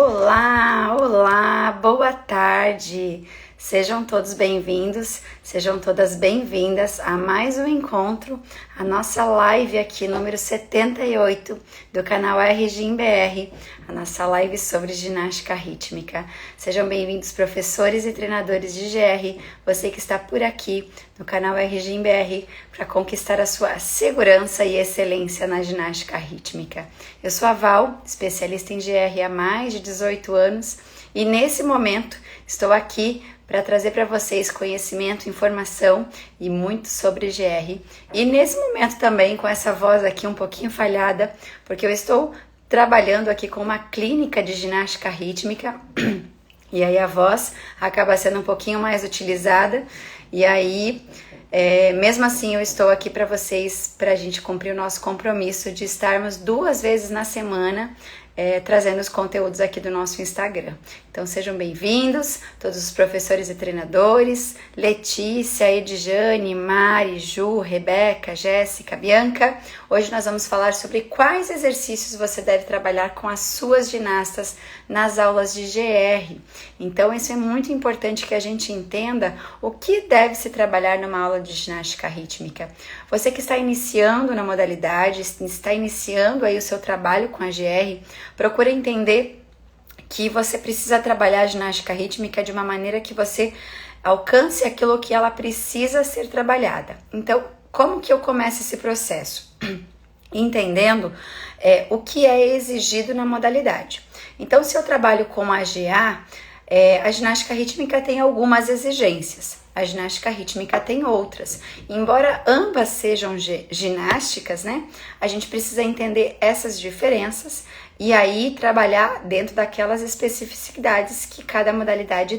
Olá, olá, boa tarde. Sejam todos bem-vindos, sejam todas bem-vindas a mais um encontro, a nossa live aqui, número 78 do canal RGBR, a nossa live sobre ginástica rítmica. Sejam bem-vindos, professores e treinadores de GR, você que está por aqui no canal RGBR para conquistar a sua segurança e excelência na ginástica rítmica. Eu sou a Val, especialista em GR há mais de 18 anos e nesse momento estou aqui para trazer para vocês conhecimento, informação e muito sobre GR. E nesse momento também com essa voz aqui um pouquinho falhada, porque eu estou trabalhando aqui com uma clínica de ginástica rítmica e aí a voz acaba sendo um pouquinho mais utilizada e aí mesmo assim eu estou aqui para vocês, para a gente cumprir o nosso compromisso de estarmos 2 vezes na semana trazendo os conteúdos aqui do nosso Instagram. Então sejam bem-vindos, todos os professores e treinadores, Letícia, Edjane, Mari, Ju, Rebeca, Jéssica, Bianca. Hoje nós vamos falar sobre quais exercícios você deve trabalhar com as suas ginastas nas aulas de GR. Então isso é muito importante que a gente entenda o que deve se trabalhar numa aula de ginástica rítmica. Você que está iniciando na modalidade, está iniciando aí o seu trabalho com a GR, procura entender que você precisa trabalhar a ginástica rítmica de uma maneira que você alcance aquilo que ela precisa ser trabalhada. Então, como que eu começo esse processo? Entendendo o que é exigido na modalidade. Então, se eu trabalho com a GA, a ginástica rítmica tem algumas exigências. A ginástica rítmica tem outras. Embora ambas sejam ginásticas, né? A gente precisa entender essas diferenças e aí trabalhar dentro daquelas especificidades que cada modalidade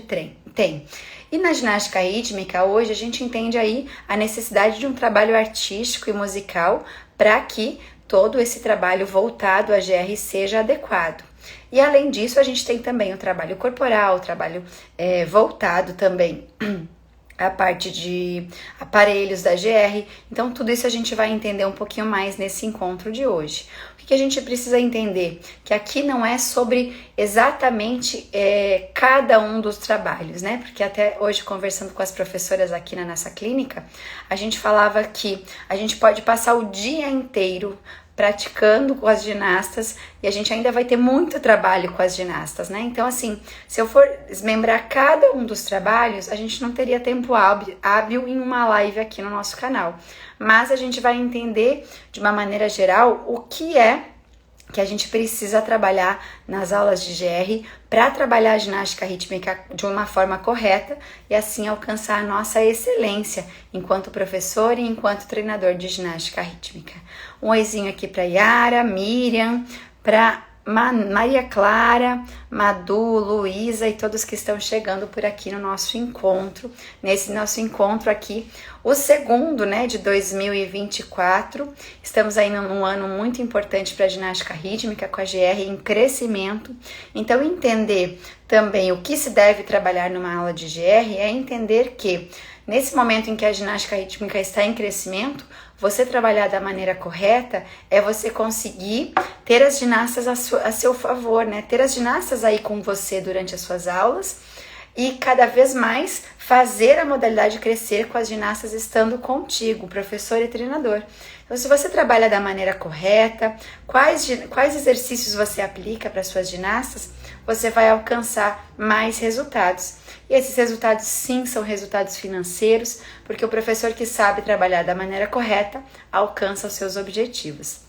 tem. E na ginástica rítmica, hoje a gente entende aí a necessidade de um trabalho artístico e musical para que todo esse trabalho voltado à GR seja adequado. E além disso, a gente tem também o trabalho corporal, o trabalho voltado também a parte de aparelhos da GR. Então tudo isso a gente vai entender um pouquinho mais nesse encontro de hoje. O que a gente precisa entender? Que aqui não é sobre exatamente cada um dos trabalhos, né? Porque até hoje, conversando com as professoras aqui na nossa clínica, a gente falava que a gente pode passar o dia inteiro praticando com as ginastas e a gente ainda vai ter muito trabalho com as ginastas, né? Então, assim, se eu for desmembrar cada um dos trabalhos, a gente não teria tempo hábil em uma live aqui no nosso canal. Mas a gente vai entender, de uma maneira geral, o que é que a gente precisa trabalhar nas aulas de GR para trabalhar a ginástica rítmica de uma forma correta e assim alcançar a nossa excelência enquanto professor e enquanto treinador de ginástica rítmica. Um oizinho aqui para Yara, Miriam, para Maria Clara, Madu, Luísa e todos que estão chegando por aqui no nosso encontro, nesse nosso encontro aqui, o segundo, né, de 2024. Estamos aí num ano muito importante para a ginástica rítmica, com a GR em crescimento. Então, entender também o que se deve trabalhar numa aula de GR é entender que, nesse momento em que a ginástica rítmica está em crescimento, você trabalhar da maneira correta é você conseguir ter as ginastas a seu favor, né? Ter as ginastas aí com você durante as suas aulas e cada vez mais fazer a modalidade crescer com as ginastas estando contigo, professor e treinador. Então, se você trabalha da maneira correta, quais exercícios você aplica para suas ginastas, você vai alcançar mais resultados. E esses resultados, sim, são resultados financeiros, porque o professor que sabe trabalhar da maneira correta alcança os seus objetivos.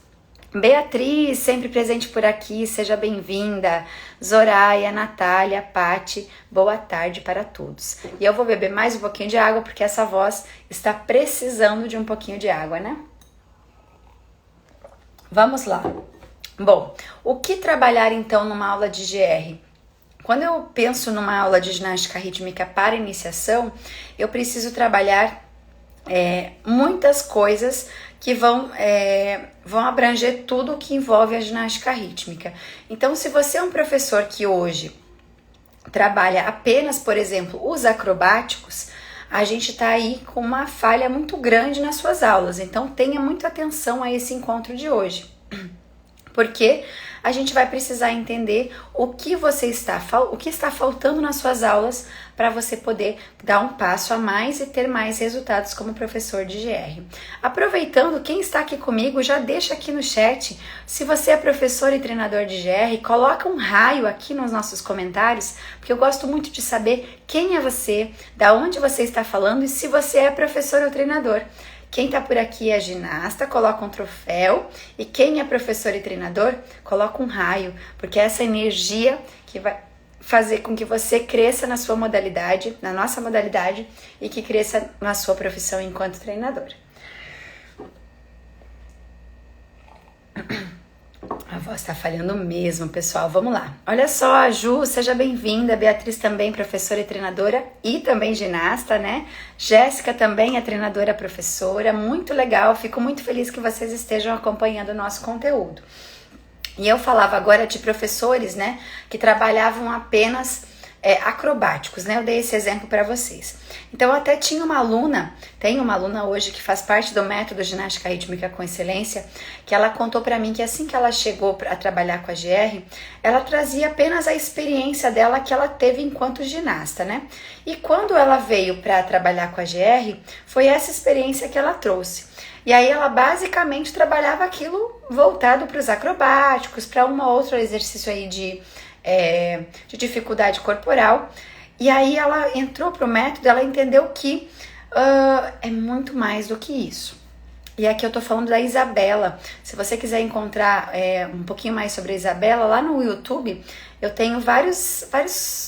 Beatriz, sempre presente por aqui, seja bem-vinda. Zoraia, Natália, Pati, boa tarde para todos. E eu vou beber mais um pouquinho de água, porque essa voz está precisando de um pouquinho de água, né? Vamos lá. Bom, o que trabalhar então numa aula de GR? Quando eu penso numa aula de ginástica rítmica para iniciação, eu preciso trabalhar muitas coisas que vão abranger tudo o que envolve a ginástica rítmica. Então, se você é um professor que hoje trabalha apenas, por exemplo, os acrobáticos, a gente está aí com uma falha muito grande nas suas aulas. Então, tenha muita atenção a esse encontro de hoje. Porque a gente vai precisar entender o que está faltando nas suas aulas para você poder dar um passo a mais e ter mais resultados como professor de GR. Aproveitando, quem está aqui comigo, já deixa aqui no chat, se você é professor e treinador de GR, coloca um raio aqui nos nossos comentários, porque eu gosto muito de saber quem é você, da onde você está falando e se você é professor ou treinador. Quem tá por aqui é ginasta, coloca um troféu, e quem é professor e treinador, coloca um raio, porque é essa energia que vai fazer com que você cresça na sua modalidade, na nossa modalidade, e que cresça na sua profissão enquanto treinador. A voz tá falhando mesmo, pessoal. Vamos lá. Olha só, a Ju, seja bem-vinda. Beatriz também, professora e treinadora e também ginasta, né? Jéssica também é treinadora, professora. Muito legal. Fico muito feliz que vocês estejam acompanhando o nosso conteúdo. E eu falava agora de professores, né, que trabalhavam apenas acrobáticos, né? Eu dei esse exemplo para vocês. Então, eu até tinha uma aluna, tenho uma aluna hoje que faz parte do método Ginástica Rítmica com Excelência, que ela contou para mim que assim que ela chegou a trabalhar com a GR, ela trazia apenas a experiência dela que ela teve enquanto ginasta, né? E quando ela veio para trabalhar com a GR, foi essa experiência que ela trouxe. E aí ela basicamente trabalhava aquilo voltado para os acrobáticos, para um outro exercício aí de dificuldade corporal. E aí ela entrou pro método, ela entendeu que é muito mais do que isso. E aqui eu tô falando da Isabela. Se você quiser encontrar um pouquinho mais sobre a Isabela, lá no YouTube eu tenho vários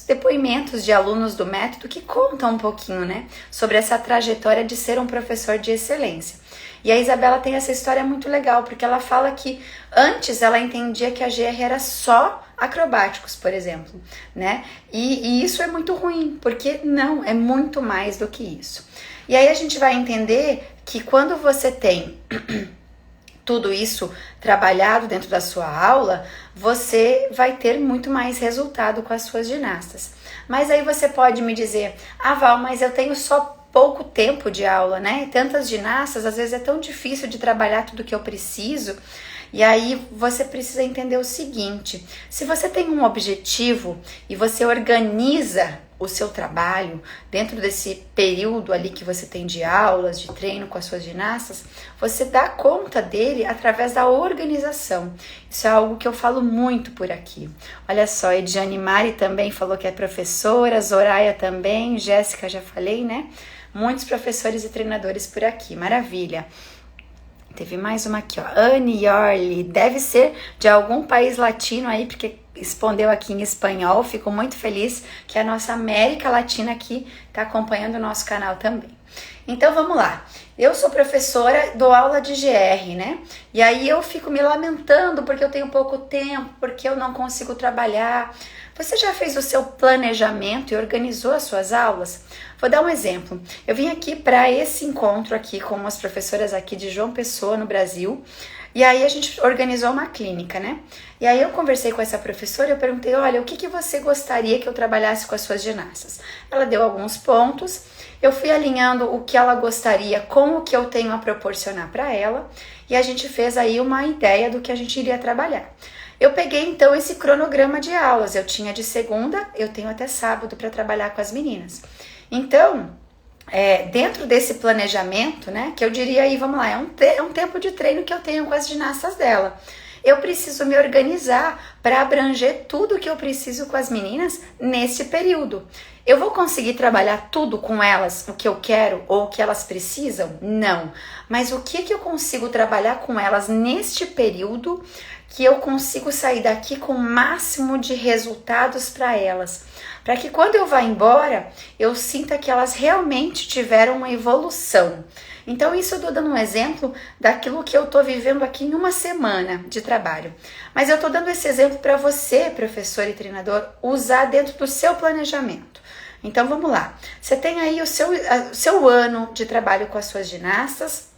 depoimentos de alunos do método que contam um pouquinho, né, sobre essa trajetória de ser um professor de excelência. E a Isabela tem essa história muito legal, porque ela fala que antes ela entendia que a GR era só acrobáticos, por exemplo, né? E isso é muito ruim, porque não, é muito mais do que isso. E aí a gente vai entender que quando você tem tudo isso trabalhado dentro da sua aula, você vai ter muito mais resultado com as suas ginastas. Mas aí você pode me dizer, Val, mas eu tenho só pouco tempo de aula, né? Tantas ginastas, às vezes é tão difícil de trabalhar tudo que eu preciso. E aí você precisa entender o seguinte, se você tem um objetivo e você organiza o seu trabalho dentro desse período ali que você tem de aulas, de treino com as suas ginastas, você dá conta dele através da organização. Isso é algo que eu falo muito por aqui. Olha só, Ediane Mari também falou que é professora, Zoraia também, Jéssica já falei, né? Muitos professores e treinadores por aqui, maravilha. Teve mais uma aqui, ó, Anne Yorley, deve ser de algum país latino aí, porque respondeu aqui em espanhol. Fico muito feliz que a nossa América Latina aqui está acompanhando o nosso canal também. Então vamos lá, eu sou professora, dou aula de GR, né? E aí eu fico me lamentando porque eu tenho pouco tempo, porque eu não consigo trabalhar. Você já fez o seu planejamento e organizou as suas aulas? Vou dar um exemplo. Eu vim aqui para esse encontro aqui com as professoras aqui de João Pessoa, no Brasil, e aí a gente organizou uma clínica, né? E aí eu conversei com essa professora e eu perguntei, olha, o que você gostaria que eu trabalhasse com as suas ginastas? Ela deu alguns pontos, eu fui alinhando o que ela gostaria com o que eu tenho a proporcionar para ela, e a gente fez aí uma ideia do que a gente iria trabalhar. Eu peguei então esse cronograma de aulas, eu tinha de segunda, eu tenho até sábado para trabalhar com as meninas. Então, dentro desse planejamento, né, que eu diria aí, vamos lá, é um tempo de treino que eu tenho com as ginastas dela. Eu preciso me organizar para abranger tudo que eu preciso com as meninas nesse período. Eu vou conseguir trabalhar tudo com elas, o que eu quero ou o que elas precisam? Não. Mas o que eu consigo trabalhar com elas neste período que eu consigo sair daqui com o máximo de resultados para elas? Para que quando eu vá embora, eu sinta que elas realmente tiveram uma evolução. Então isso eu tô dando um exemplo daquilo que eu tô vivendo aqui em uma semana de trabalho. Mas eu tô dando esse exemplo para você, professor e treinador, usar dentro do seu planejamento. Então vamos lá. Você tem aí o seu ano de trabalho com as suas ginastas,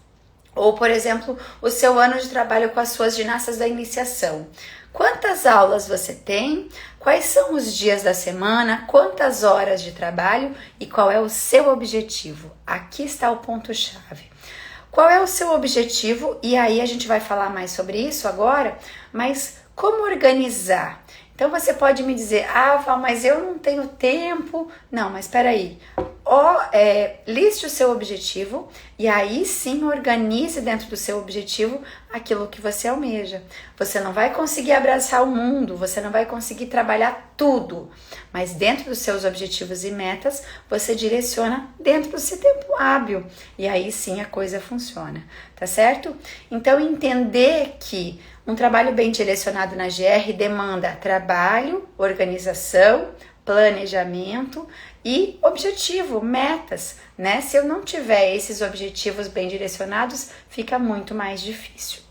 ou por exemplo, o seu ano de trabalho com as suas ginastas da iniciação. Quantas aulas você tem? Quais são os dias da semana? Quantas horas de trabalho? E qual é o seu objetivo? Aqui está o ponto-chave. Qual é o seu objetivo? E aí a gente vai falar mais sobre isso agora, mas como organizar? Então você pode me dizer, Val, mas eu não tenho tempo. Não, mas espera aí. Liste o seu objetivo e aí sim organize dentro do seu objetivo aquilo que você almeja. Você não vai conseguir abraçar o mundo, você não vai conseguir trabalhar tudo, mas dentro dos seus objetivos e metas, você direciona dentro do seu tempo hábil e aí sim a coisa funciona, tá certo? Então entender que um trabalho bem direcionado na GR demanda trabalho, organização, planejamento e objetivo, metas, né? Se eu não tiver esses objetivos bem direcionados, fica muito mais difícil.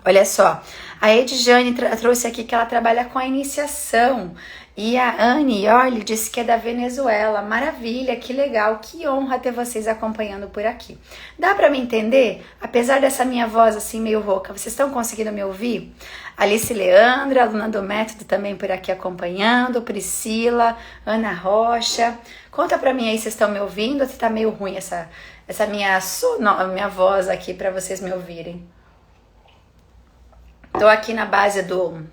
Olha só, a Edjane trouxe aqui que ela trabalha com a iniciação. E a Anne, olha, disse que é da Venezuela. Maravilha, que legal, que honra ter vocês acompanhando por aqui. Dá para me entender? Apesar dessa minha voz assim meio rouca, vocês estão conseguindo me ouvir? Alice Leandra, aluna do método também por aqui acompanhando. Priscila, Ana Rocha. Conta pra mim aí, vocês estão me ouvindo ou se tá meio ruim essa minha voz aqui para vocês me ouvirem? Tô aqui na base do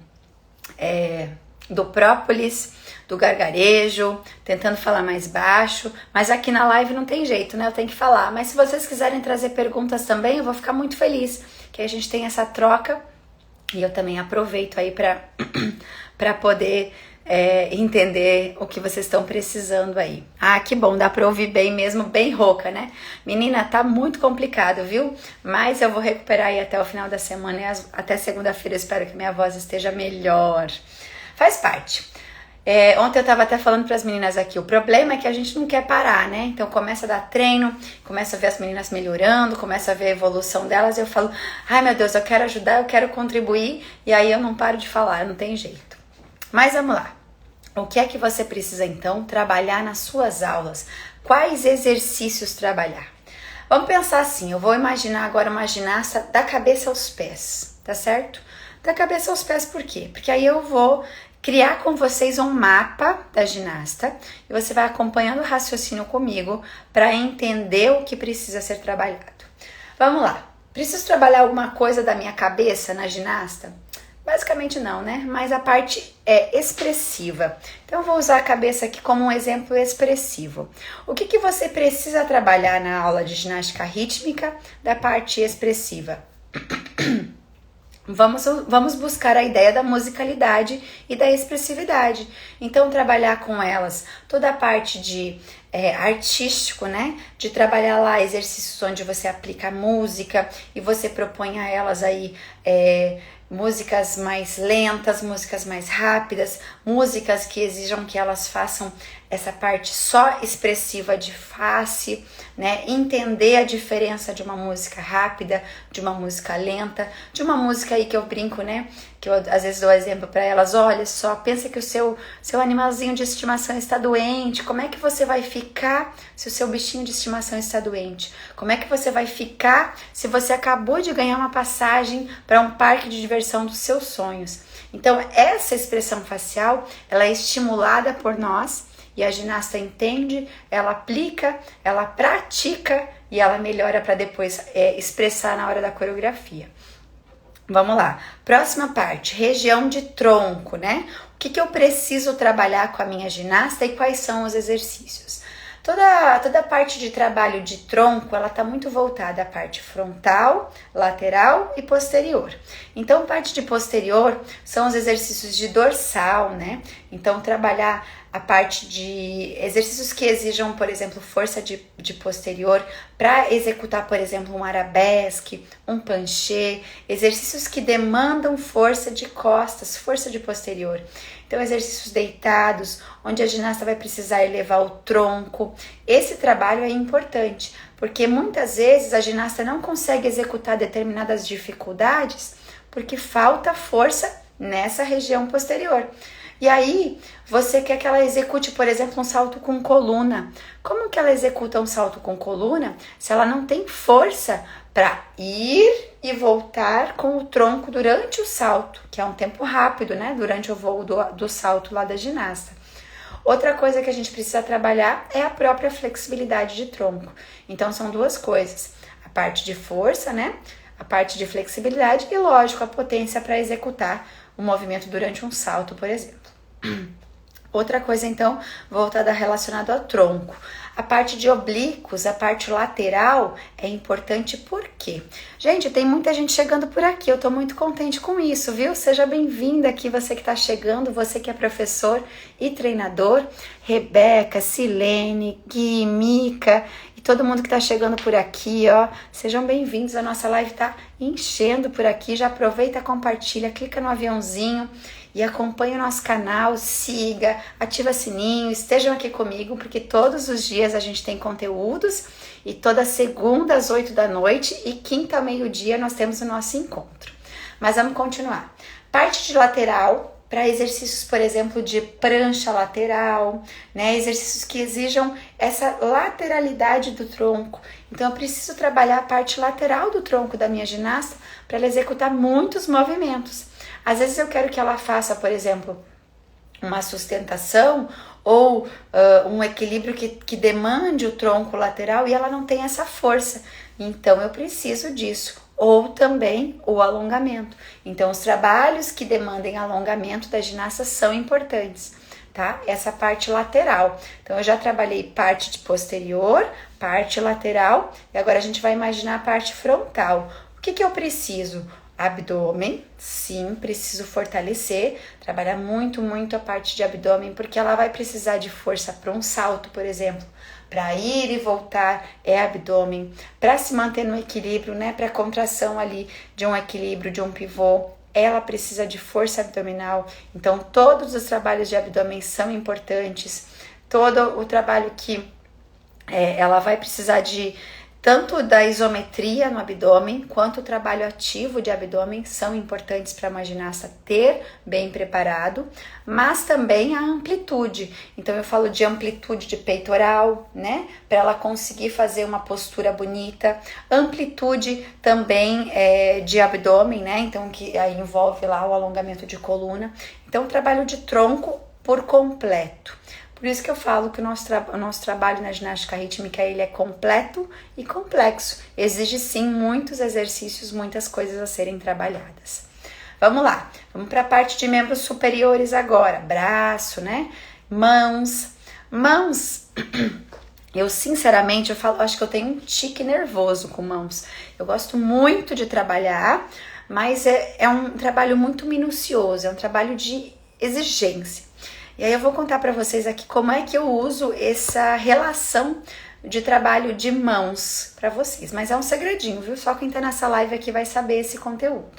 própolis, do gargarejo, tentando falar mais baixo, mas aqui na live não tem jeito, né? Eu tenho que falar. Mas se vocês quiserem trazer perguntas também, eu vou ficar muito feliz, que a gente tem essa troca e eu também aproveito aí para poder entender o que vocês estão precisando aí. Ah, que bom, dá para ouvir bem mesmo, bem rouca, né? Menina, tá muito complicado, viu? Mas eu vou recuperar aí até o final da semana e até segunda-feira eu espero que minha voz esteja melhor. Faz parte. Ontem eu tava até falando para as meninas aqui, o problema é que a gente não quer parar, né? Então começa a dar treino, começa a ver as meninas melhorando, começa a ver a evolução delas e eu falo, ai meu Deus, eu quero ajudar, eu quero contribuir e aí eu não paro de falar, não tem jeito. Mas vamos lá. O que é que você precisa então trabalhar nas suas aulas? Quais exercícios trabalhar? Vamos pensar assim, eu vou imaginar agora uma ginasta da cabeça aos pés, tá certo? Da cabeça aos pés por quê? Porque aí eu vou criar com vocês um mapa da ginasta e você vai acompanhando o raciocínio comigo para entender o que precisa ser trabalhado. Vamos lá. Preciso trabalhar alguma coisa da minha cabeça na ginasta? Basicamente não, né? Mas a parte é expressiva. Então eu vou usar a cabeça aqui como um exemplo expressivo. O que você precisa trabalhar na aula de ginástica rítmica da parte expressiva? Vamos buscar a ideia da musicalidade e da expressividade. Então, trabalhar com elas toda a parte de artístico, né? De trabalhar lá exercícios onde você aplica a música e você propõe a elas aí músicas mais lentas, músicas mais rápidas, músicas que exijam que elas façam essa parte só expressiva de face, né? Entender a diferença de uma música rápida, de uma música lenta, de uma música aí que eu brinco, né? Que eu às vezes dou exemplo para elas, olha só, pensa que o seu animalzinho de estimação está doente, como é que você vai ficar se o seu bichinho de estimação está doente? Como é que você vai ficar se você acabou de ganhar uma passagem para um parque de diversão dos seus sonhos? Então, essa expressão facial, ela é estimulada por nós e a ginasta entende, ela aplica, ela pratica e ela melhora para depois expressar na hora da coreografia. Vamos lá, próxima parte, região de tronco, né? O que eu preciso trabalhar com a minha ginasta e quais são os exercícios? Toda a parte de trabalho de tronco, ela está muito voltada à parte frontal, lateral e posterior. Então, parte de posterior são os exercícios de dorsal, né? Então, trabalhar a parte de exercícios que exijam, por exemplo, força de posterior para executar, por exemplo, um arabesque, um penché, exercícios que demandam força de costas, força de posterior. Então, exercícios deitados, onde a ginasta vai precisar elevar o tronco. Esse trabalho é importante, porque muitas vezes a ginasta não consegue executar determinadas dificuldades porque falta força nessa região posterior. E aí, você quer que ela execute, por exemplo, um salto com coluna. Como que ela executa um salto com coluna se ela não tem força para ir e voltar com o tronco durante o salto, que é um tempo rápido, né? Durante o voo do salto lá da ginasta. Outra coisa que a gente precisa trabalhar é a própria flexibilidade de tronco. Então, são duas coisas. A parte de força, né? A parte de flexibilidade e, lógico, a potência para executar o movimento durante um salto, por exemplo. Outra coisa, então, voltada relacionada ao tronco. A parte de oblíquos, a parte lateral é importante porque, gente, tem muita gente chegando por aqui, eu tô muito contente com isso, viu? Seja bem-vinda aqui, você que tá chegando, você que é professor e treinador, Rebeca, Silene, Gui, Mica e todo mundo que tá chegando por aqui, ó, sejam bem-vindos, a nossa live tá enchendo por aqui, já aproveita, compartilha, clica no aviãozinho e acompanhe o nosso canal, siga, ativa sininho, estejam aqui comigo, porque todos os dias a gente tem conteúdos e toda segunda às 8 da noite e quinta ao meio-dia nós temos o nosso encontro. Mas vamos continuar. Parte de lateral, para exercícios, por exemplo, de prancha lateral, né? Exercícios que exijam essa lateralidade do tronco. Então eu preciso trabalhar a parte lateral do tronco da minha ginasta para ela executar muitos movimentos. Às vezes eu quero que ela faça, por exemplo, uma sustentação ou um equilíbrio que demande o tronco lateral e ela não tem essa força. Então eu preciso disso. Ou também o alongamento. Então os trabalhos que demandem alongamento da ginasta são importantes, tá? Essa parte lateral. Então eu já trabalhei parte de posterior, parte lateral e agora a gente vai imaginar a parte frontal. O que eu preciso? Abdômen, sim, preciso fortalecer, trabalhar muito a parte de abdômen, porque ela vai precisar de força para um salto, por exemplo, para ir e voltar é abdômen, para se manter no equilíbrio, né, para contração ali de um equilíbrio, de um pivô, ela precisa de força abdominal, então todos os trabalhos de abdômen são importantes, todo o trabalho que ela vai precisar de tanto da isometria no abdômen, quanto o trabalho ativo de abdômen são importantes para uma ginasta ter bem preparado, mas também a amplitude. Então eu falo de amplitude de peitoral, né? Para ela conseguir fazer uma postura bonita. Amplitude também de abdômen, né? Então que aí envolve lá o alongamento de coluna. Então trabalho de tronco por completo. Por isso que eu falo que o nosso trabalho na ginástica rítmica ele é completo e complexo. Exige sim muitos exercícios, muitas coisas a serem trabalhadas. Vamos lá, vamos para a parte de membros superiores agora. Braço, né? Mãos. Mãos, eu sinceramente, acho que eu tenho um tique nervoso com mãos. Eu gosto muito de trabalhar, mas é um trabalho muito minucioso, é um trabalho de exigência. E aí eu vou contar para vocês aqui como é que eu uso essa relação de trabalho de mãos para vocês. Mas é um segredinho, viu? Só quem tá nessa live aqui vai saber esse conteúdo.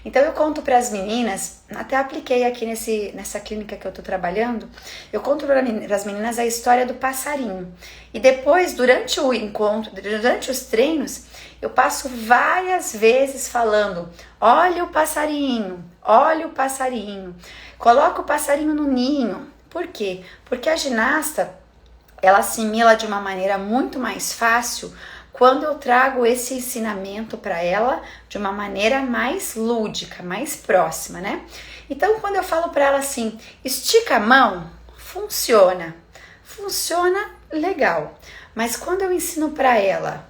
Então eu conto para as meninas, até apliquei aqui nessa clínica que eu tô trabalhando, eu conto para as meninas a história do passarinho. E depois, durante o encontro, durante os treinos, eu passo várias vezes falando, olha o passarinho, coloca o passarinho no ninho. Por quê? Porque a ginasta, ela assimila de uma maneira muito mais fácil quando eu trago esse ensinamento para ela de uma maneira mais lúdica, mais próxima, né? Então, quando eu falo para ela assim, estica a mão, funciona legal. Mas quando eu ensino para ela,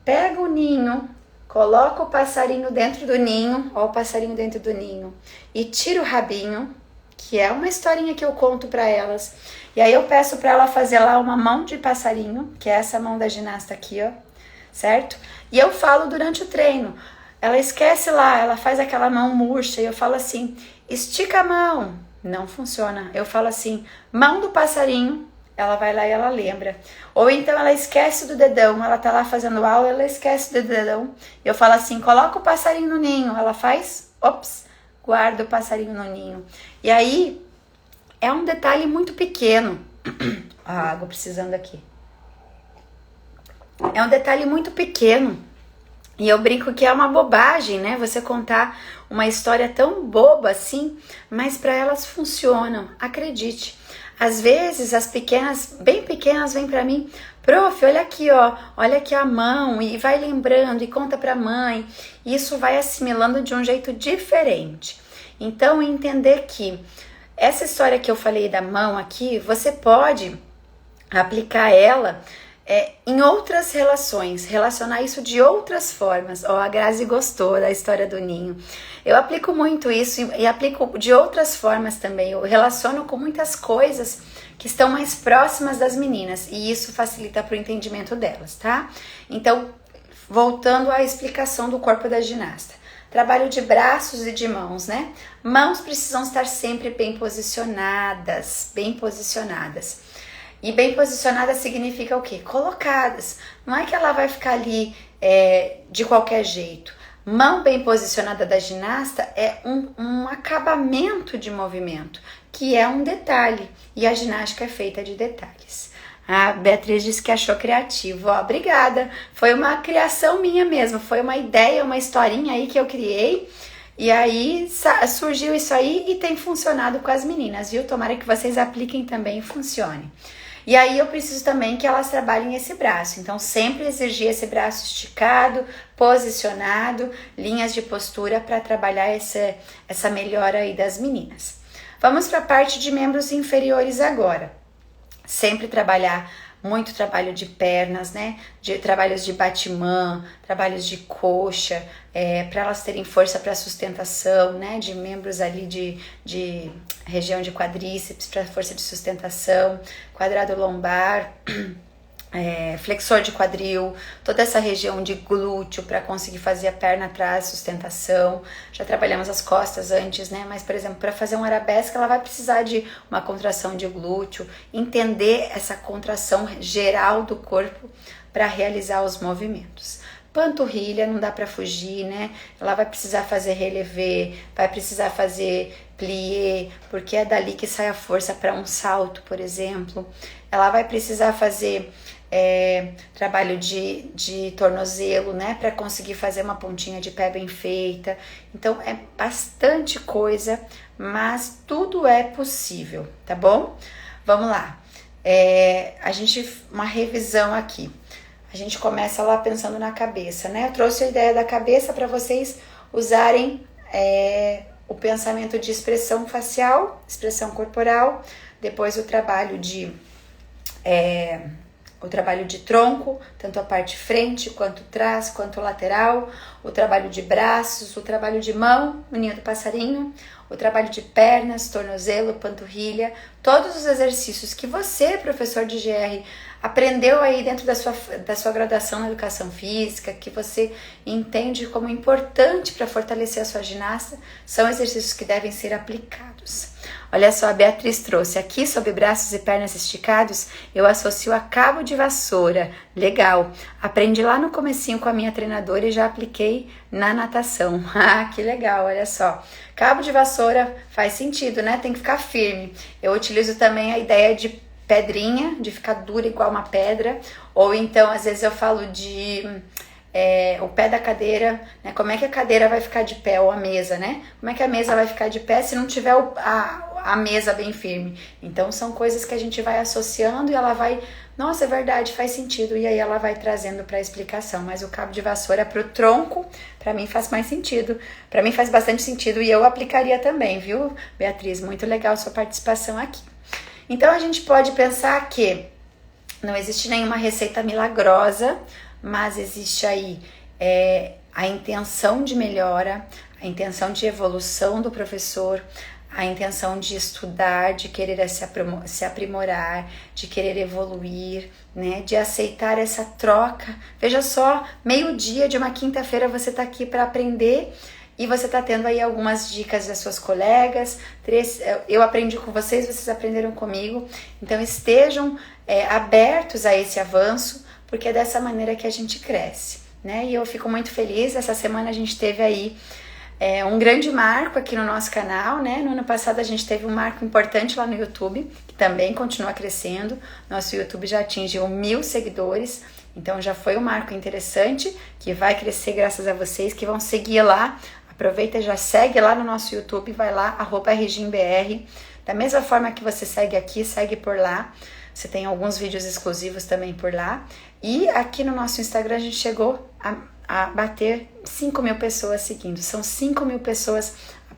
pega o ninho, coloca o passarinho dentro do ninho, ó o passarinho dentro do ninho, e tira o rabinho, que é uma historinha que eu conto para elas. E aí eu peço para ela fazer lá uma mão de passarinho, que é essa mão da ginasta aqui, ó, certo? E eu falo durante o treino, ela esquece lá, ela faz aquela mão murcha, e eu falo assim, estica a mão, não funciona. Eu falo assim, mão do passarinho, ela vai lá e ela lembra. Ou então ela esquece do dedão, ela tá lá fazendo aula, ela esquece do dedão. Eu falo assim, coloca o passarinho no ninho, ela faz, ops, guarda o passarinho no ninho. E aí, é um detalhe muito pequeno. A água precisando aqui. É um detalhe muito pequeno. E eu brinco que é uma bobagem, né? Você contar uma história tão boba assim, mas para elas funcionam, acredite. Às vezes as pequenas, bem pequenas, vêm para mim, prof, olha aqui, ó, olha aqui a mão, e vai lembrando e conta para a mãe. Isso vai assimilando de um jeito diferente. Então, entender que essa história que eu falei da mão aqui, você pode aplicar ela em outras relações, relacionar isso de outras formas. A Grazi gostou da história do ninho. Eu aplico muito isso e aplico de outras formas também. Eu relaciono com muitas coisas que estão mais próximas das meninas e isso facilita para o entendimento delas, tá? Então, voltando à explicação do corpo da ginasta. Trabalho de braços e de mãos, né? Mãos precisam estar sempre bem posicionadas, bem posicionadas. E bem posicionadas significa o quê? Colocadas. Não é que ela vai ficar ali de qualquer jeito. Mão bem posicionada da ginasta é um acabamento de movimento, que é um detalhe. E a ginástica é feita de detalhes. A Beatriz disse que achou criativo. Obrigada. Foi uma criação minha mesmo. Foi uma ideia, uma historinha aí que eu criei. E aí surgiu isso aí e tem funcionado com as meninas, viu? Tomara que vocês apliquem também e funcione. E aí eu preciso também que elas trabalhem esse braço. Então sempre exigir esse braço esticado, posicionado, linhas de postura para trabalhar essa melhora aí das meninas. Vamos para a parte de membros inferiores agora. Sempre trabalhar muito trabalho de pernas, né? De trabalhos de batimã, trabalhos de coxa, para elas terem força para sustentação, né? De membros ali de região de quadríceps para força de sustentação, quadrado lombar, flexor de quadril, toda essa região de glúteo para conseguir fazer a perna atrás, sustentação. Já trabalhamos as costas antes, né? Mas, por exemplo, para fazer um arabesque, ela vai precisar de uma contração de glúteo, entender essa contração geral do corpo para realizar os movimentos. Panturrilha, não dá para fugir, né? Ela vai precisar fazer relevé, vai precisar fazer plié, porque é dali que sai a força para um salto, por exemplo. Ela vai precisar fazer trabalho de tornozelo, né, para conseguir fazer uma pontinha de pé bem feita. Então é bastante coisa, mas tudo é possível, tá bom? Vamos lá. Uma revisão aqui. A gente começa lá pensando na cabeça, né? Eu trouxe a ideia da cabeça para vocês usarem o pensamento de expressão facial, expressão corporal, depois o trabalho de tronco, tanto a parte frente, quanto trás, quanto lateral, o trabalho de braços, o trabalho de mão, o ninho do passarinho, o trabalho de pernas, tornozelo, panturrilha, todos os exercícios que você, professor de GR, aprendeu aí dentro da sua graduação na educação física, que você entende como importante para fortalecer a sua ginasta, são exercícios que devem ser aplicados. Olha só, a Beatriz trouxe aqui sobre braços e pernas esticados, eu associo a cabo de vassoura. Legal. Aprendi lá no comecinho com a minha treinadora e já apliquei na natação. Ah, que legal, olha só. Cabo de vassoura faz sentido, né? Tem que ficar firme. Eu utilizo também a ideia de pedrinha, de ficar dura igual uma pedra, ou então às vezes eu falo de o pé da cadeira, né? Como é que a cadeira vai ficar de pé, ou a mesa, né? Como é que a mesa vai ficar de pé se não tiver a mesa bem firme? Então são coisas que a gente vai associando e ela vai, nossa, é verdade, faz sentido, e aí ela vai trazendo para a explicação. Mas o cabo de vassoura para o tronco, para mim faz mais sentido, para mim faz bastante sentido e eu aplicaria também, viu, Beatriz? Muito legal a sua participação aqui. Então a gente pode pensar que não existe nenhuma receita milagrosa, mas existe aí a intenção de melhora, a intenção de evolução do professor, a intenção de estudar, de querer se aprimorar, de querer evoluir, né? De aceitar essa troca. Veja só, meio-dia de uma quinta-feira você está aqui para aprender e você está tendo aí algumas dicas das suas colegas. Eu aprendi com vocês, vocês aprenderam comigo. Então estejam abertos a esse avanço, porque é dessa maneira que a gente cresce, né? E eu fico muito feliz. Essa semana a gente teve aí um grande marco aqui no nosso canal, né? No ano passado a gente teve um marco importante lá no YouTube, que também continua crescendo. Nosso YouTube já atingiu 1000 seguidores, então já foi um marco interessante, que vai crescer graças a vocês que vão seguir lá. Aproveita e já segue lá no nosso YouTube, vai lá, @RGimBR. Da mesma forma que você segue aqui, segue por lá. Você tem alguns vídeos exclusivos também por lá. E aqui no nosso Instagram a gente chegou a bater 5.000 pessoas seguindo. São 5.000 pessoas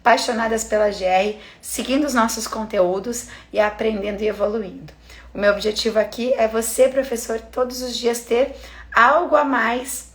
apaixonadas pela GR, seguindo os nossos conteúdos e aprendendo e evoluindo. O meu objetivo aqui é você, professor, todos os dias ter algo a mais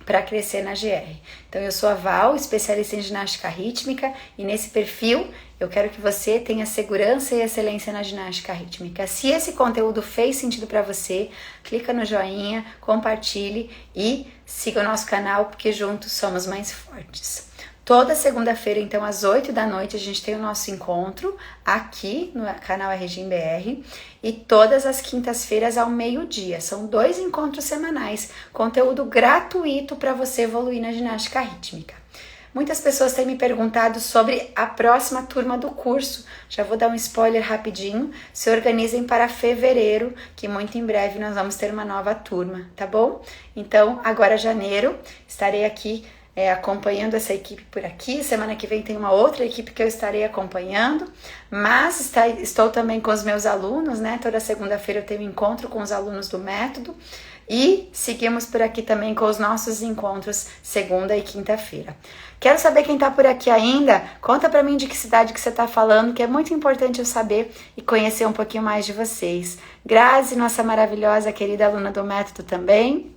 para crescer na GR. Então eu sou a Val, especialista em ginástica rítmica, e nesse perfil eu quero que você tenha segurança e excelência na ginástica rítmica. Se esse conteúdo fez sentido para você, clica no joinha, compartilhe e siga o nosso canal, porque juntos somos mais fortes. Toda segunda-feira, então, às 8 da noite, a gente tem o nosso encontro aqui no canal RGBR, e todas as quintas-feiras ao meio-dia. São 2 encontros semanais, conteúdo gratuito para você evoluir na ginástica rítmica. Muitas pessoas têm me perguntado sobre a próxima turma do curso. Já vou dar um spoiler rapidinho. Se organizem para fevereiro, que muito em breve nós vamos ter uma nova turma, tá bom? Então, agora janeiro, estarei aqui acompanhando essa equipe por aqui. Semana que vem tem uma outra equipe que eu estarei acompanhando, mas estou também com os meus alunos, né? Toda segunda-feira eu tenho um encontro com os alunos do método e seguimos por aqui também com os nossos encontros segunda e quinta-feira. Quero saber quem tá por aqui ainda? Conta pra mim de que cidade que você tá falando, que é muito importante eu saber e conhecer um pouquinho mais de vocês. Grazi, nossa maravilhosa, querida aluna do método também.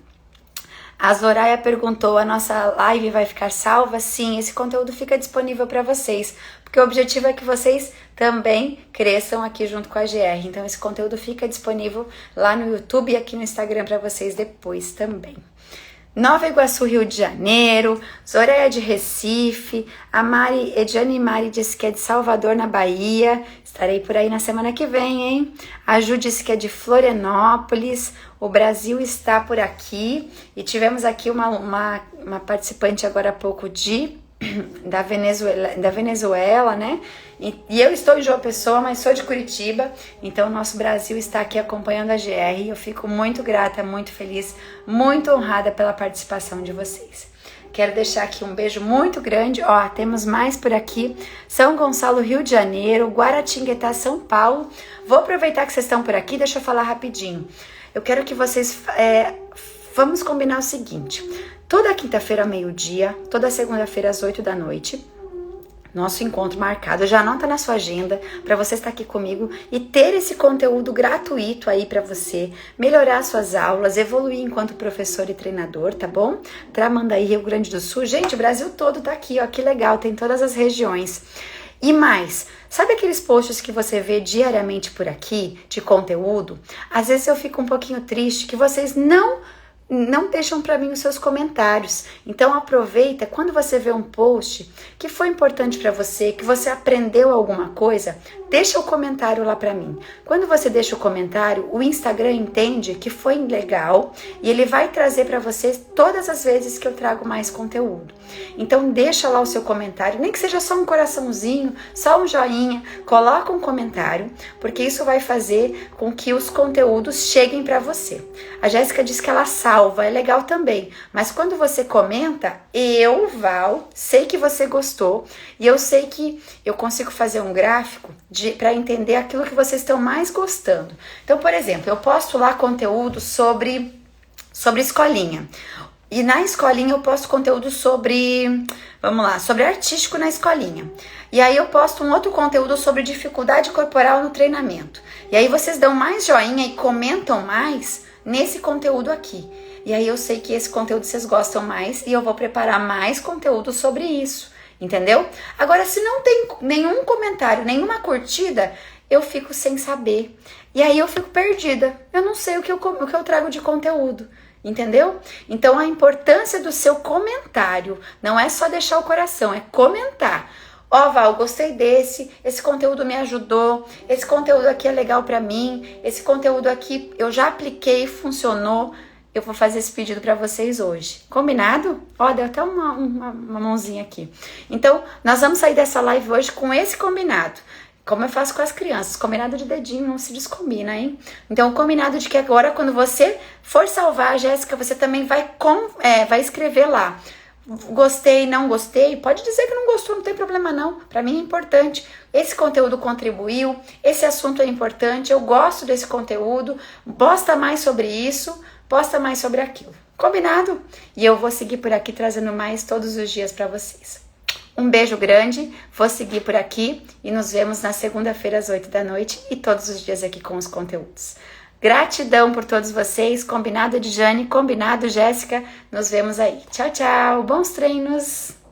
A Zoraia perguntou, a nossa live vai ficar salva? Sim, esse conteúdo fica disponível para vocês, porque o objetivo é que vocês também cresçam aqui junto com a GR. Então esse conteúdo fica disponível lá no YouTube e aqui no Instagram para vocês depois também. Nova Iguaçu, Rio de Janeiro, Zoraia de Recife, a Ediane Mari disse que é de Salvador, na Bahia, estarei por aí na semana que vem, hein? A Ju disse que é de Florianópolis, o Brasil está por aqui, e tivemos aqui uma participante agora há pouco da Venezuela, né? E eu estou em João Pessoa, mas sou de Curitiba, então o nosso Brasil está aqui acompanhando a GR e eu fico muito grata, muito feliz, muito honrada pela participação de vocês. Quero deixar aqui um beijo muito grande, temos mais por aqui, São Gonçalo, Rio de Janeiro, Guaratinguetá, São Paulo. Vou aproveitar que vocês estão por aqui, deixa eu falar rapidinho. Eu quero que vocês, vamos combinar o seguinte, toda quinta-feira, meio-dia, toda segunda-feira, às 8 da noite, nosso encontro marcado. Já anota na sua agenda para você estar aqui comigo e ter esse conteúdo gratuito aí para você melhorar suas aulas, evoluir enquanto professor e treinador, tá bom? Tramandaí, Rio Grande do Sul. Gente, o Brasil todo tá aqui, ó, que legal, tem todas as regiões. E mais, sabe aqueles posts que você vê diariamente por aqui, de conteúdo? Às vezes eu fico um pouquinho triste que vocês não deixam para mim os seus comentários. Então aproveita, quando você vê um post que foi importante para você, que você aprendeu alguma coisa, deixa o comentário lá para mim. Quando você deixa o comentário, o Instagram entende que foi legal e ele vai trazer para você todas as vezes que eu trago mais conteúdo. Então deixa lá o seu comentário, nem que seja só um coraçãozinho, só um joinha, coloca um comentário, porque isso vai fazer com que os conteúdos cheguem para você. A Jéssica diz que ela salva, é legal também, mas quando você comenta, eu, Val, sei que você gostou e eu sei que eu consigo fazer um gráfico para entender aquilo que vocês estão mais gostando. Então, por exemplo, eu posto lá conteúdo sobre escolinha. E na escolinha eu posto conteúdo sobre artístico na escolinha. E aí eu posto um outro conteúdo sobre dificuldade corporal no treinamento. E aí vocês dão mais joinha e comentam mais nesse conteúdo aqui. E aí eu sei que esse conteúdo vocês gostam mais e eu vou preparar mais conteúdo sobre isso. Entendeu? Agora, se não tem nenhum comentário, nenhuma curtida, eu fico sem saber. E aí eu fico perdida. Eu não sei o que eu trago de conteúdo. Entendeu? Então, a importância do seu comentário não é só deixar o coração, é comentar. Val, gostei esse conteúdo me ajudou, esse conteúdo aqui é legal pra mim, esse conteúdo aqui eu já apliquei, funcionou. Eu vou fazer esse pedido para vocês hoje. Combinado? Deu até uma mãozinha aqui. Então, nós vamos sair dessa live hoje com esse combinado. Como eu faço com as crianças. Combinado de dedinho não se descombina, hein? Então, o combinado de que agora, quando você for salvar a Jéssica, você também vai escrever lá. Gostei, não gostei. Pode dizer que não gostou, não tem problema não. Para mim é importante. Esse conteúdo contribuiu, esse assunto é importante, eu gosto desse conteúdo. Posta mais sobre isso. Posta mais sobre aquilo. Combinado? E eu vou seguir por aqui trazendo mais todos os dias para vocês. Um beijo grande, vou seguir por aqui e nos vemos na segunda-feira às 8 da noite e todos os dias aqui com os conteúdos. Gratidão por todos vocês, combinado Edjane, combinado Jéssica, nos vemos aí. Tchau, tchau, bons treinos!